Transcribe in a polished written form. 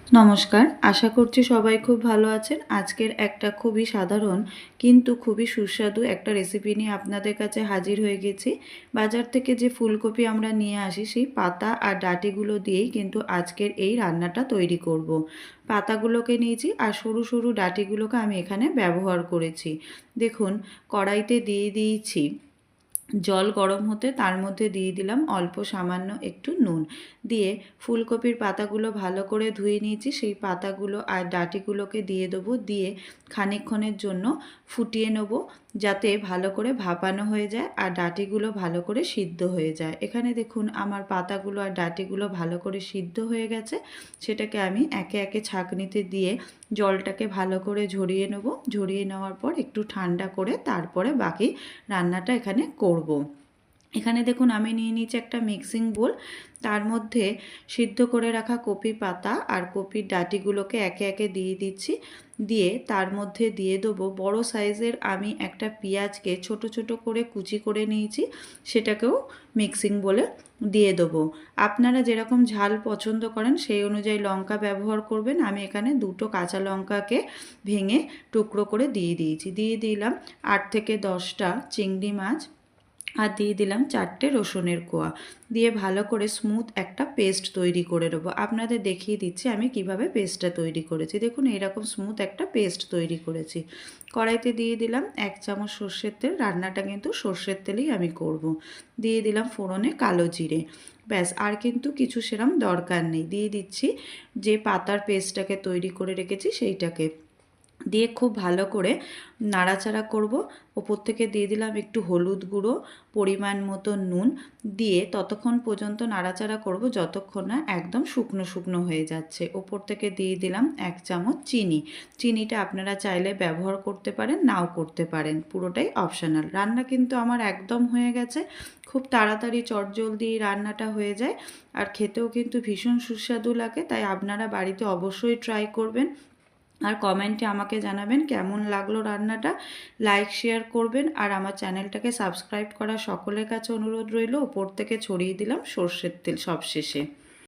নমস্কার, আশা করছি সবাই খুব ভালো আছেন। আজকের একটা খুবই সাধারণ কিন্তু খুবই সুস্বাদু একটা রেসিপি নিয়ে আপনাদের কাছে হাজির হয়ে গেছি। বাজার থেকে যে ফুলকপি আমরা নিয়ে আসি সেই পাতা আর ডাঁটিগুলো দিয়েই কিন্তু আজকের এই রান্নাটা তৈরি করব। পাতাগুলোকে নিয়েছি আর সরু সরু ডাঁটিগুলোকে আমি এখানে ব্যবহার করেছি। দেখুন, কড়াইতে দিয়ে দিয়েছি জল গরম হতে, তার মধ্যে দিয়ে দিলাম অল্প সামান্য একটু নুন, দিয়ে ফুলকপির পাতাগুলো ভালো করে ধুয়ে নিয়েছি, সেই পাতাগুলো আর ডাঁটিগুলোকে দিয়ে দেবো, দিয়ে খানিকক্ষণের জন্য ফুটিয়ে নেব যাতে ভালো করে ভাপানো হয়ে যায় আর ডাঁটিগুলো ভালো করে সিদ্ধ হয়ে যায়। এখানে দেখুন আমার পাতাগুলো আর ডাঁটিগুলো ভালো করে সিদ্ধ হয়ে গেছে। সেটাকে আমি একে একে ছাঁকনিতে দিয়ে জলটাকে ভালো করে ঝরিয়ে নেব। ঝরিয়ে নেওয়ার পর একটু ঠান্ডা করে তারপরে বাকি রান্নাটা এখানে করব। এখানে দেখুন আমি নিয়ে নিয়েছি একটা মিক্সিং বোল, তার মধ্যে সিদ্ধ করে রাখা কপি পাতা আর কপির ডাঁটিগুলোকে একে একে দিয়ে দিচ্ছি, দিয়ে তার মধ্যে দিয়ে দেবো বড় সাইজের আমি একটা পেঁয়াজকে ছোট ছোট করে কুচি করে নিয়েছি, সেটাকেও মিক্সিং বোলে দিয়ে দেবো। আপনারা যেরকম ঝাল পছন্দ করেন সেই অনুযায়ী লঙ্কা ব্যবহার করবেন। আমি এখানে দুটো কাঁচা লঙ্কাকে ভেঙে টুকরো করে দিয়ে দিয়েছি। দিয়ে দিলাম 8 থেকে 10টা চিংড়ি মাছ আর দিয়ে দিলাম 4টে রসুনের কোয়া, দিয়ে ভালো করে স্মুথ একটা পেস্ট তৈরি করে নেবো। আপনাদের দেখিয়ে দিচ্ছি আমি কিভাবে পেস্টটা তৈরি করেছি। দেখুন এইরকম স্মুথ একটা পেস্ট তৈরি করেছি। কড়াইতে দিয়ে দিলাম 1 চামচ সর্ষের তেল, রান্নাটা কিন্তু সর্ষের তেলেই আমি করব। দিয়ে দিলাম ফোড়নে কালো জিরে, ব্যাস আর কিন্তু কিছু সেরম দরকার নেই। দিয়ে দিচ্ছি যে পাতার পেস্টটাকে তৈরি করে রেখেছি সেইটাকে, দিয়ে খুব ভালো করে নাড়াচাড়া করব। ওপর থেকে দিয়ে দিলাম একটু হলুদ গুঁড়ো, পরিমাণ মতো নুন, দিয়ে ততক্ষণ পর্যন্ত নাড়াচাড়া করব যতক্ষণ না একদম শুকনো শুকনো হয়ে যাচ্ছে। ওপর থেকে দিয়ে দিলাম 1 চামচ চিনি। চিনিটা আপনারা চাইলে ব্যবহার করতে পারেন, নাও করতে পারেন, পুরোটাই অপশনাল। রান্না কিন্তু আমার একদম হয়ে গেছে। খুব তাড়াতাড়ি চটজলদি রান্নাটা হয়ে যায় আর খেতেও কিন্তু ভীষণ সুস্বাদু লাগে। তাই আপনারা বাড়িতে অবশ্যই ট্রাই করবেন আর কমেন্টে আমাকে জানাবেন কেমন লাগলো রান্নাটা। লাইক শেয়ার করবেন আর আমার চ্যানেলটাকে সাবস্ক্রাইব করা সকলের কাছে অনুরোধ রইল। ওপর থেকে ছড়িয়ে দিলাম সর্ষের তেল সবশেষে।